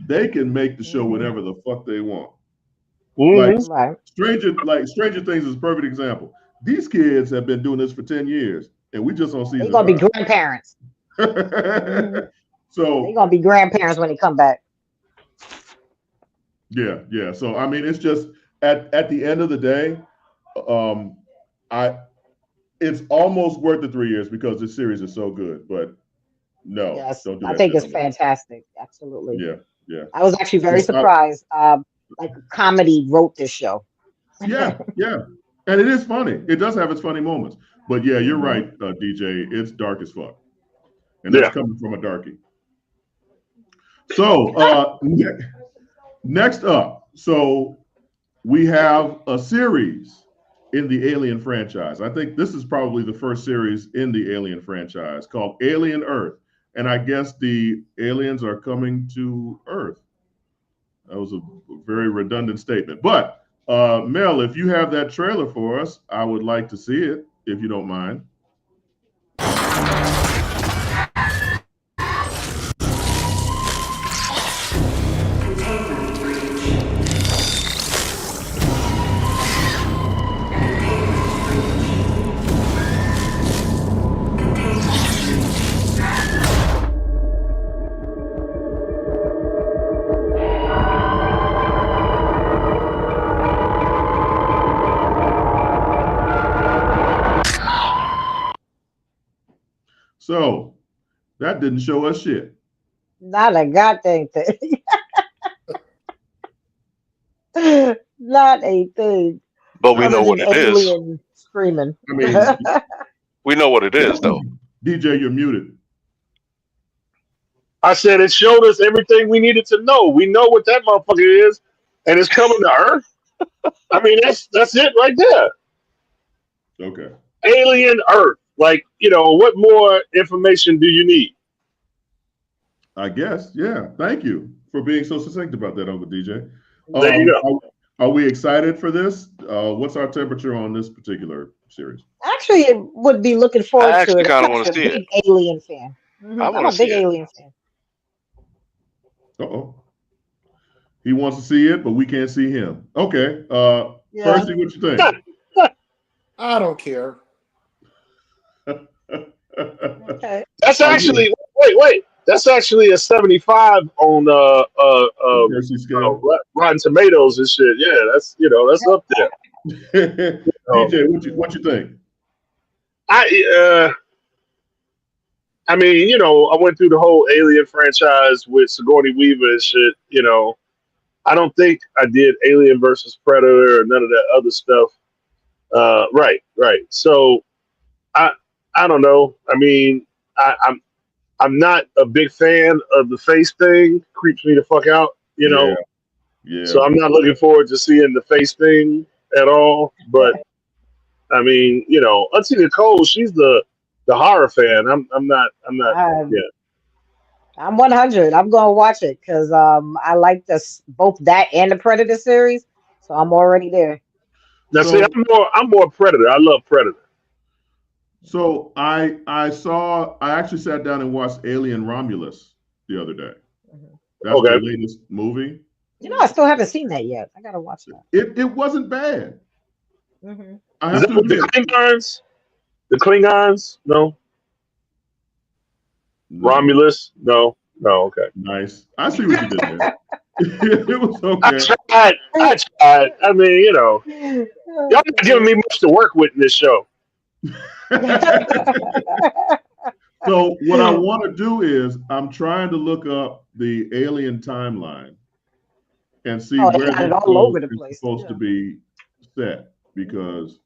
They can make the show whenever the fuck they want. Like Stranger Things is a perfect example. These kids have been doing this for 10 years, and we just on season. They're gonna be grandparents. So they're gonna be grandparents when they come back. Yeah. So I mean, it's just at the end of the day, it's almost worth the 3 years because this series is so good. But no, don't do that. I think it's fantastic. Absolutely. Yeah. I was actually very surprised. Like comedy wrote this show. Yeah. And it is funny. It does have its funny moments. But yeah, you're right, DJ. It's dark as fuck. And that's coming from a darkie. So next up, so we have a series in the Alien franchise. I think this is probably the first series in the Alien franchise called Alien Earth. And I guess the aliens are coming to Earth. That was a very redundant statement. But Mel, if you have that trailer for us, I would like to see it, if you don't mind. So that didn't show us shit. Not a goddamn thing. Not a thing. But we know what it is. Screaming. I mean, we know what it is, though. DJ, you're muted. I said it showed us everything we needed to know. We know what that motherfucker is. and it's coming to Earth. I mean, that's it right there. Okay. Alien Earth. Like, what more information do you need? I guess, yeah. Thank you for being so succinct about that, Uncle DJay. There you go. Are we excited for this? What's our temperature on this particular series? Actually, I would be looking forward to it. I actually kind of want to I'm a see big it. Alien fan. I'm a big Alien fan. Uh-oh. He wants to see it, but we can't see him. Okay. Yeah. Percy, what you think? I don't care. Okay. That's actually wait. That's actually a 75 on Percy scale. Rotten Tomatoes and shit. Yeah, that's that's up there. DJ, what you think? I mean, I went through the whole Alien franchise with Sigourney Weaver and shit. I don't think I did Alien versus Predator or none of that other stuff. Right. So I don't know. I mean, I'm not a big fan of the face thing. Creeps me the fuck out, Yeah. So I'm not looking forward to seeing the face thing at all. But I mean, Auntie Nicole, she's the horror fan. I'm not. Yeah. I'm 100. I'm going to watch it because I like both that and the Predator series, so I'm already there. Now, see, I'm more Predator. I love Predator. So I actually sat down and watched Alien Romulus the other day. That's the latest movie. I still haven't seen that yet. I gotta watch that. It wasn't bad. Mm-hmm. I have to admit. The Klingons? No. Romulus? No. Okay. Nice. I see what you did there. It was okay. I tried. I mean, y'all not giving me much to work with in this show. So what I want to do is I'm trying to look up the Alien timeline and see where this is supposed to be set, because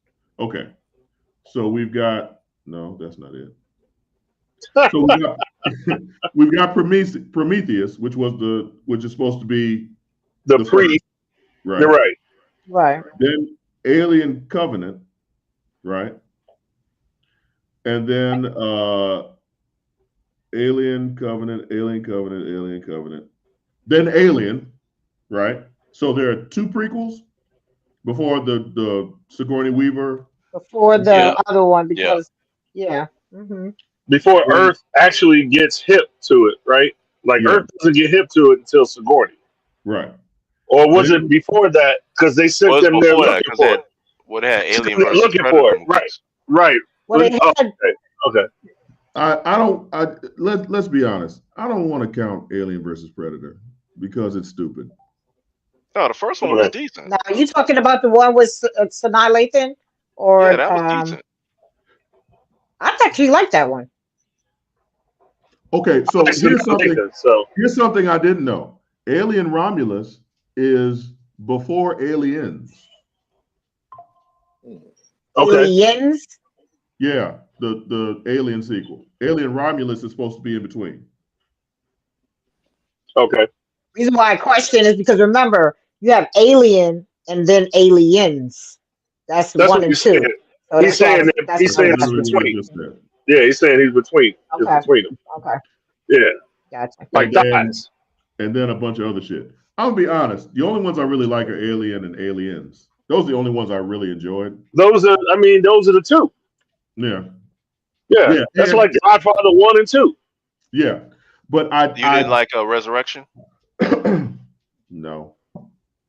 so we've got that's not it. So we've got Prometheus, which is supposed to be the pre. Right. You're right. Right. Then Alien Covenant, right? And then Alien Covenant, then Alien, right? So there are two prequels before the Sigourney Weaver. Before the other one, because Mm-hmm. Before Earth actually gets hip to it, right? Like Earth doesn't get hip to it until Sigourney. Right. Or was it before that? Because they sent them there looking for it. What had Alien versus looking Predator for it? Right. Well, they had, okay. Let's be honest. I don't want to count Alien versus Predator because it's stupid. No, the first one was decent. Now, are you talking about the one with Sanaa Lathan? Or that was decent. I actually like that one. Okay, so here's something I didn't know. Alien Romulus is before Aliens. Okay. Aliens? Yeah, the Alien sequel. Alien Romulus is supposed to be in between. Okay. Reason why I question is because remember, you have Alien and then Aliens. That's 1 and 2. So he's saying he's between. Yeah, he's saying he's between. Okay. It's between them. Okay. Yeah. Gotcha. Like dies. And then a bunch of other shit. I'm gonna be honest. The only ones I really like are Alien and Aliens. Those are the only ones I really enjoyed. Those are the two. Yeah. Yeah. That's like Godfather 1 and 2. Yeah. But you didn't like Resurrection? No.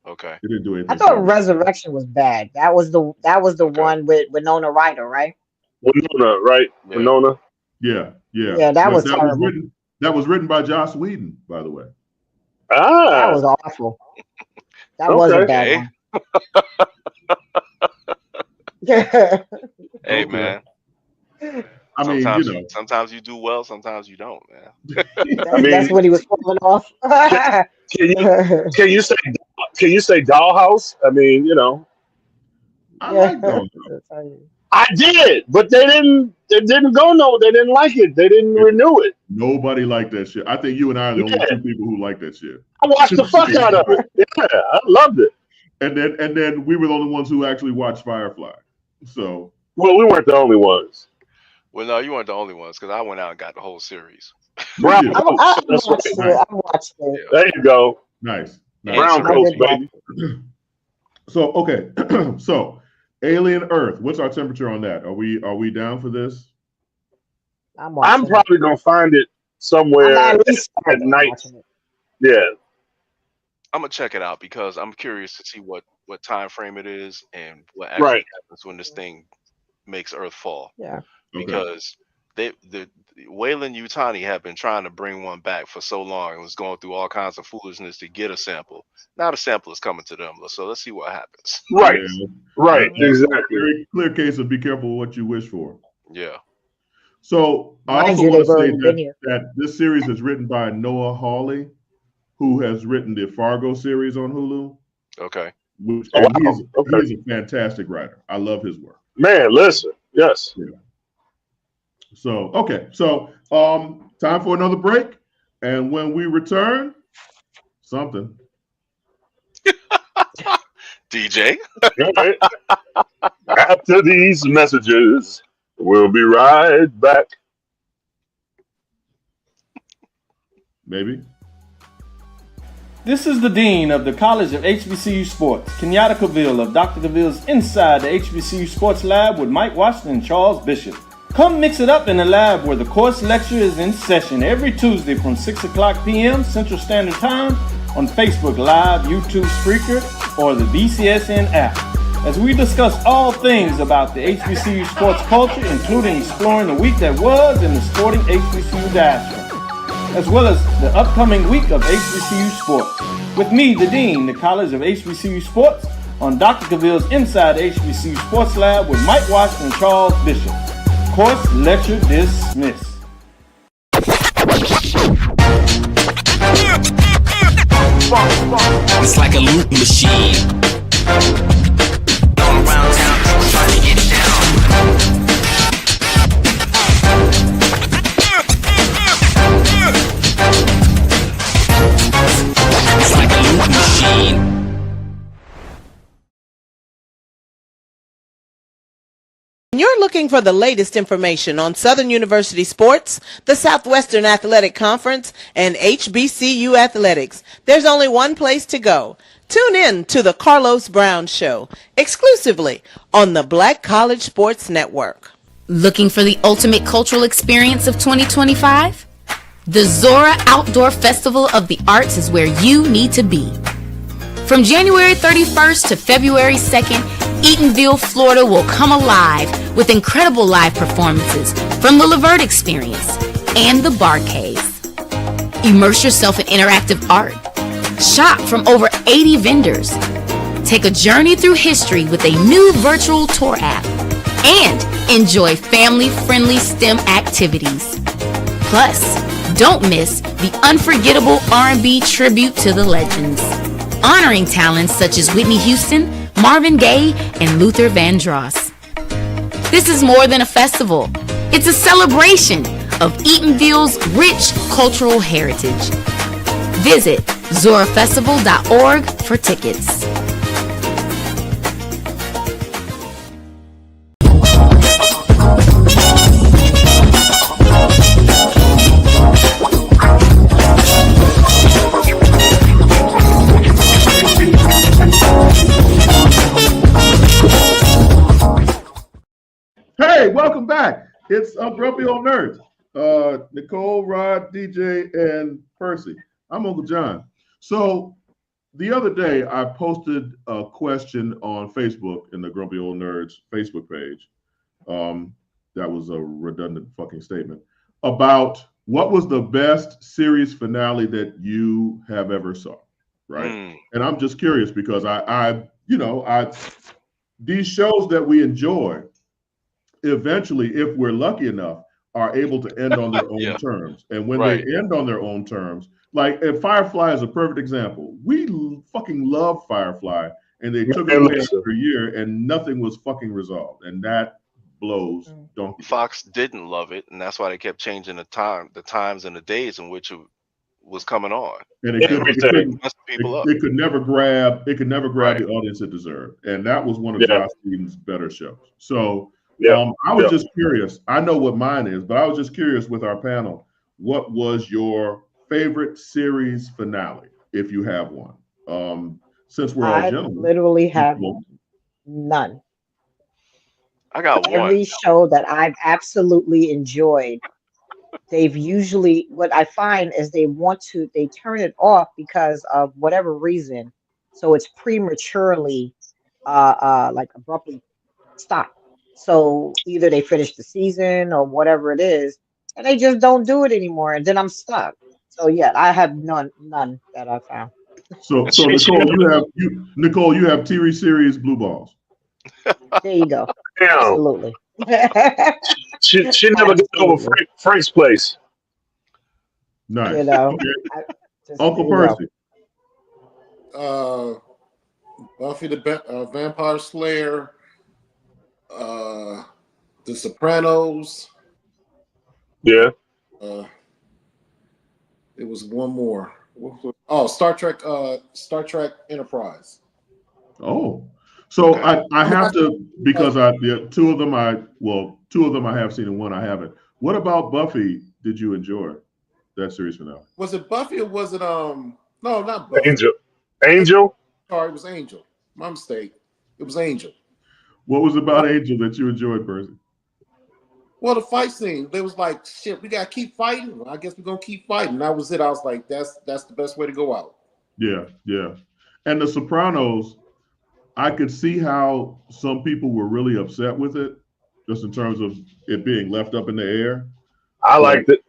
Okay. It didn't do anything. I thought Resurrection was bad. That was the one with Winona Ryder, right? Winona, right? Yeah. Winona. Yeah. Yeah, that was terrible. That was written by Joss Whedon, by the way. That was awful. That was a bad one. Hey, man. I mean, sometimes you do well, sometimes you don't, man. That's when he was falling off. Can you say Dollhouse? I mean, I like Dollhouse. I did, but they didn't. It didn't go no. They didn't like it. They didn't renew it. Nobody liked that shit. I think you and I are the only two people who like that shit. I watched the fuck out of it. Yeah, I loved it. And then we were the only ones who actually watched Firefly. So well, we weren't the only ones. Well, no, you weren't the only ones because I went out and got the whole series. Brown Yeah. I That's watched right. it. I watched it. There you go. nice. Brown I coats, did watch baby. So okay, so Alien Earth. What's our temperature on that? Are we down for this? I'm watching I'm probably gonna find it somewhere at least at night. watching it. Yeah. I'm gonna check it out because I'm curious to see what time frame it is and what actually happens when this thing makes Earth fall. Yeah. Because the Wayland Yutani have been trying to bring one back for so long and was going through all kinds of foolishness to get a sample. Now the sample is coming to them, so let's see what happens. Right. Yeah. Right. Exactly. Very clear case of be careful what you wish for. Yeah. So I Mind also you, want to they've say already been here. that this series is written by Noah Hawley, who has written the Fargo series on Hulu. Okay. Which, Oh, and wow. he's a fantastic writer. I love his work. Man, listen. Yes. Yeah. So okay, so time for another break, and when we return, something. DJ. All right. After these messages, we'll be right back. Maybe. This is the Dean of the College of HBCU Sports, Kenyatta Cavill of Dr. Cavill's Inside the HBCU Sports Lab with Mike Washington and Charles Bishop. Come mix it up in the lab where the course lecture is in session every Tuesday from 6 o'clock p.m. Central Standard Time on Facebook Live, YouTube Spreaker, or the BCSN app, as we discuss all things about the HBCU sports culture, including exploring the week that was in the sporting HBCU diaspora, as well as the upcoming week of HBCU sports. With me, the Dean, the College of HBCU Sports, on Dr. Cavill's Inside the HBCU Sports Lab with Mike Washington and Charles Bishop. Course lecture dismissed. It's like a loop machine. Going around town trying to get it down. It's like a loop machine. You're looking for the latest information on Southern University sports, the Southwestern Athletic Conference, and HBCU athletics. There's only one place to go. Tune in to the Carlos Brown Show, exclusively on the Black College Sports Network. Looking for the ultimate cultural experience of 2025? The Zora Outdoor Festival of the Arts is where you need to be. From January 31st to February 2nd, Eatonville, Florida will come alive with incredible live performances from the Levert Experience and the Bar Caves. Immerse yourself in interactive art. Shop from over 80 vendors. Take a journey through history with a new virtual tour app. And enjoy family-friendly STEM activities. Plus, don't miss the unforgettable R&B tribute to the legends, honoring talents such as Whitney Houston, Marvin Gaye, and Luther Vandross. This is more than a festival. It's a celebration of Eatonville's rich cultural heritage. Visit zorafestival.org for tickets. Hey, welcome back. It's Grumpy Old Nerds. Nicole, Rod, DJ, and Percy. I'm Uncle John. So the other day, I posted a question on Facebook in the Grumpy Old Nerds Facebook page. That was a redundant fucking statement about what was the best series finale that you have ever saw, right? And I'm just curious because I these shows that we enjoy, eventually, if we're lucky enough, are able to end on their own terms. And when they end on their own terms, like if Firefly is a perfect example, we fucking love Firefly, and they took it away after a year, and nothing was fucking resolved, and that blows donkey. Fox didn't love it, and that's why they kept changing the times and the days in which it was coming on. And it could never grab the audience it deserved. And that was one of Joss Whedon's better shows. So I was just curious. I know what mine is, but I was just curious with our panel, what was your favorite series finale, if you have one? Since we're all gentlemen. I literally have none. I got one. Every show that I've absolutely enjoyed, they've usually, what I find is they turn it off because of whatever reason. So it's prematurely, like abruptly stopped. So either they finish the season or whatever it is, and they just don't do it anymore. And then I'm stuck. So yeah, I have none that I found. So Nicole, you have TV series Blue Balls. There you go. Damn. Absolutely. She never got over Frank's Place. Nice. You know, Uncle Percy. Buffy the Vampire Slayer. The Sopranos. Yeah. There was one more. Oh, Star Trek Enterprise. Oh. So I have to, because two of them I have seen and one I haven't. What about Buffy? Did you enjoy that series finale? Was it Buffy or was it no, not Buffy. Angel? Sorry, it was Angel. My mistake. It was Angel. What was about Angel that you enjoyed, Percy? Well, the fight scene, they was like, shit, we gotta keep fighting. Well, I guess we're gonna keep fighting. That was it. I was like, that's the best way to go out. Yeah. And The Sopranos, I could see how some people were really upset with it, just in terms of it being left up in the air. I liked it.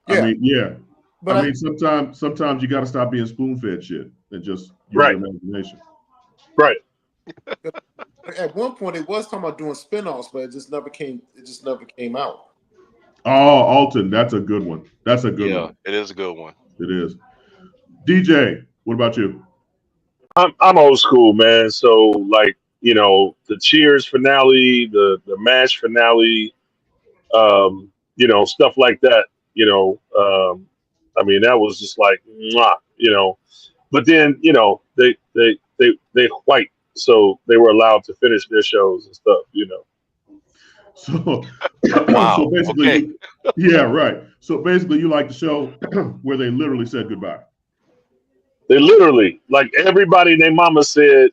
I mean, But I mean, sometimes you got to stop being spoon-fed shit and just use your imagination. Right. At one point, it was talking about doing spinoffs, but it just never came out. Oh, Alton, that's a good one. That's a good one. It is a good one. It is. DJ, what about you? I'm old school, man. So like, the Cheers finale, the MASH finale, stuff like that. I mean, that was just like, mwah, But then, they white, so they were allowed to finish their shows and stuff, So, wow. So basically, yeah, right. So basically, you like the show where they literally said goodbye. They literally, like everybody and their mama said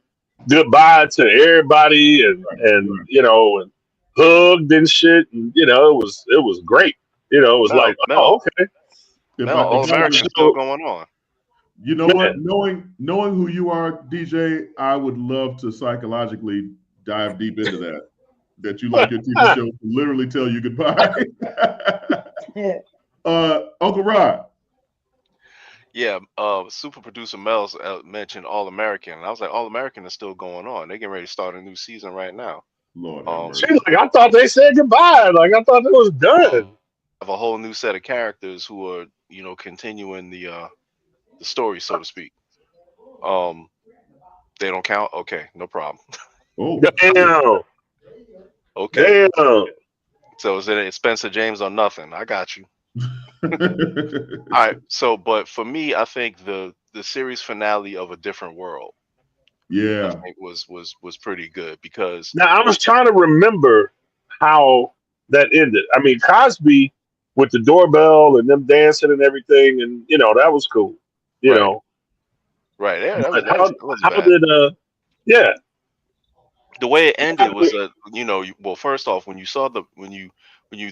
goodbye to everybody and hugged and shit. And, it was great. It was okay. All American still going on. You know what? Knowing who you are, DJ, I would love to psychologically dive deep into that. That you like your TV show to literally tell you goodbye. Uncle Rod. Yeah, super producer Mel's mentioned All American, and I was like, All American is still going on. They're getting ready to start a new season right now. Lord, I thought they said goodbye. Like I thought it was done. Have a whole new set of characters who are, continuing the story, so to speak. They don't count. Okay, no problem. Oh, damn. Okay. Damn. So is it Spencer James or nothing? I got you. All right. So, but for me, I think the series finale of A Different World, I think was pretty good because now I was trying to remember how that ended. I mean, Cosby with the doorbell and them dancing and everything, and that was cool. Right. Yeah. The way it ended was well, first off, when you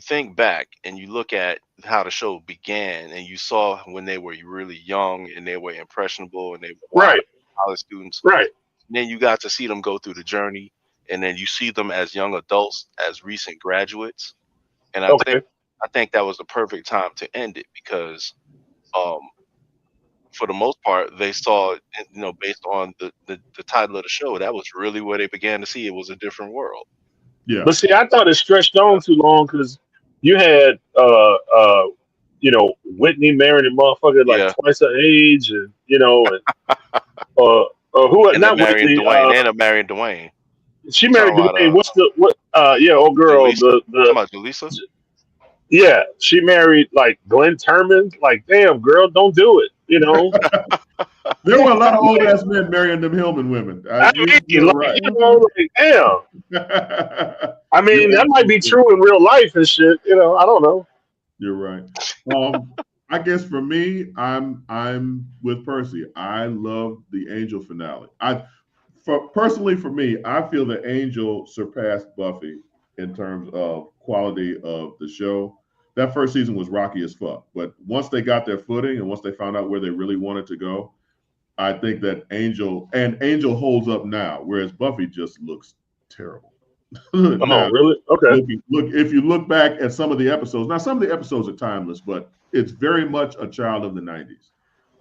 think back and you look at how the show began and you saw when they were really young and they were impressionable and they were college students, right? And then you got to see them go through the journey, and then you see them as young adults, as recent graduates, and I think that was the perfect time to end it because, for the most part, they saw, based on the title of the show, that was really where they began to see it was a different world. Yeah. But see, I thought it stretched on too long because you had, Whitney marrying a motherfucker like twice her age, and who? And Not marrying Whitney. Dwayne. Marrying Dwayne. She married Dwayne. old girl. Talking about Julissa? Yeah, she married like Glenn Turman. Like, damn, girl, don't do it. You know. There were a lot of old ass men marrying them Hillman women. You're right. Damn. I mean, that might be true in real life and shit. You know, I don't know. You're right. I guess for me, I'm with Percy. I love the Angel finale. Personally, for me, I feel that Angel surpassed Buffy in terms of quality of the show. That first season was rocky as fuck, but once they got their footing and once they found out where they really wanted to go, I think that Angel holds up now, whereas Buffy just looks terrible. Now, really? Okay. If you look back at some of the episodes, now some of the episodes are timeless, but it's very much a child of the 90s.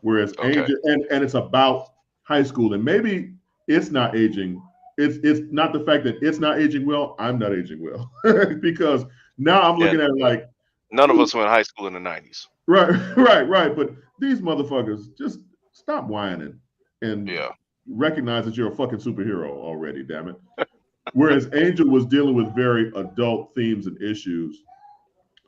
Whereas Angel, and it's about high school, and maybe it's not aging. It's not the fact that it's not aging well. I'm not aging well because now I'm looking at it like none of us went to high school in the 90s. Right. But these motherfuckers just stop whining and recognize that you're a fucking superhero already. Damn it. Whereas Angel was dealing with very adult themes and issues,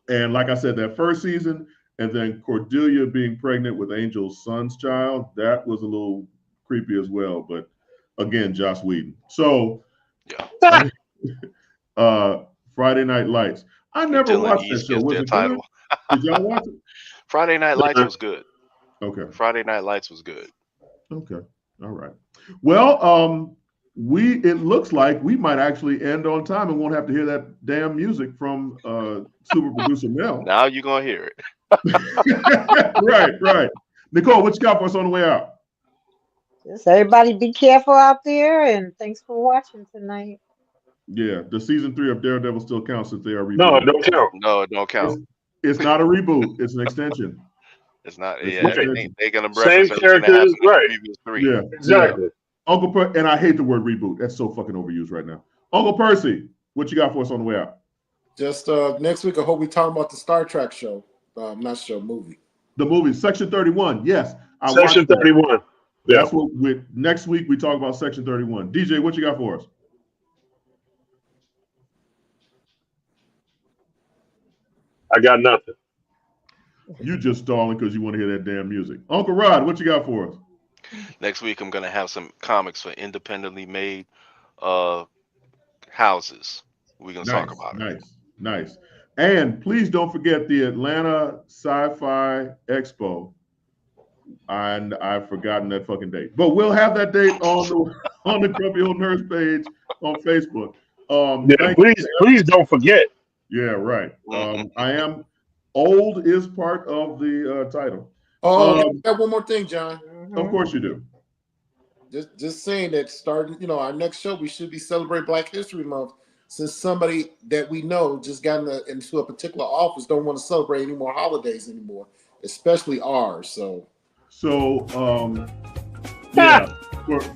and like I said, that first season, and then Cordelia being pregnant with Angel's son's child, that was a little creepy as well. But again, Joss Whedon. So, Friday Night Lights. I never watched that show. Was it good? Did y'all watch it? Friday Night Lights was good. Okay. Friday Night Lights was good. Okay. All right. Well, it looks like we might actually end on time and won't have to hear that damn music from super producer Mel. Now you're gonna hear it. Right. Nicole, what you got for us on the way out? Just everybody be careful out there, and thanks for watching tonight. Yeah, the season 3 of Daredevil still counts since they are rebooted. No, it don't count. No, it don't count. It's not a reboot. It's an extension. It's not. They're gonna same characters, right? Yeah, exactly. Uncle and I hate the word reboot. That's so fucking overused right now. Uncle Percy, what you got for us on the way out? Just next week, I hope we talk about the Star Trek show. Movie. The movie, Section 31. Yes, Section 31. Yeah. That's what next week we talk about Section 31. DJ, what you got for us? I got nothing. You just stalling because you want to hear that damn music. Uncle Rod, what you got for us? Next week, I'm going to have some comics for independently made houses. We're going to talk about it. Nice. And please don't forget the Atlanta Sci-Fi Expo. And I've forgotten that fucking date. But we'll have that date on the Grumpy Old Nerds page on Facebook. Please don't forget. Yeah, right. I am old is part of the title. I got one more thing, John. Of course you do. Just saying that starting, our next show, we should be celebrating Black History Month, since somebody that we know just got into a particular office don't want to celebrate any more holidays anymore, especially ours. So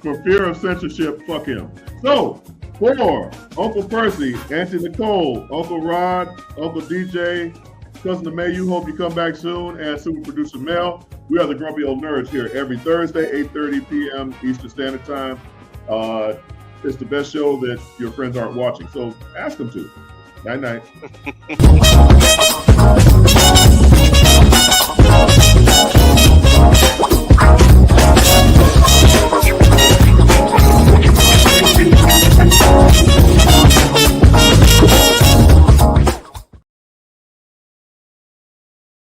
for fear of censorship, fuck him. So for Uncle Percy, Auntie Nicole, Uncle Rod, Uncle DJ, Cuzzin Amayou, hope you come back soon, and super producer Mel. We are the Grumpy Old Nerds here every Thursday, 8:30 p.m. Eastern Standard Time. It's the best show that your friends aren't watching, so ask them to. Night.